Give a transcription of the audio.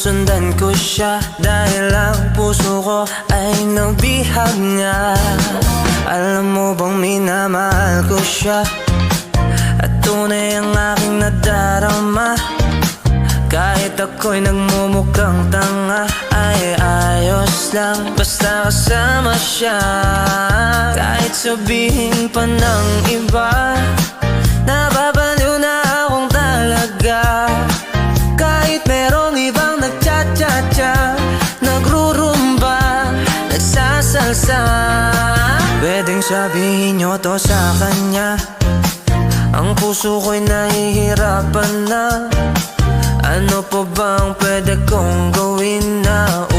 susundan ko siya, dahil ang puso ko ay nabihag nga. Alam mo bang minamahal ko siya, at tunay ang aking nadarama. Kahit ako'y nagmumukhang tanga, ay ayos lang basta kasama siya. Kahit sabihin pa ng iba, nababaliw na akong talaga. Kahit merong ibang nagcha-cha-cha, nagrurumba, nagsasalsa, pwedeng sabihin nyo to sa kanya. Ang puso ko'y nahihirapan na. Ano pa bang pwede kong gawin na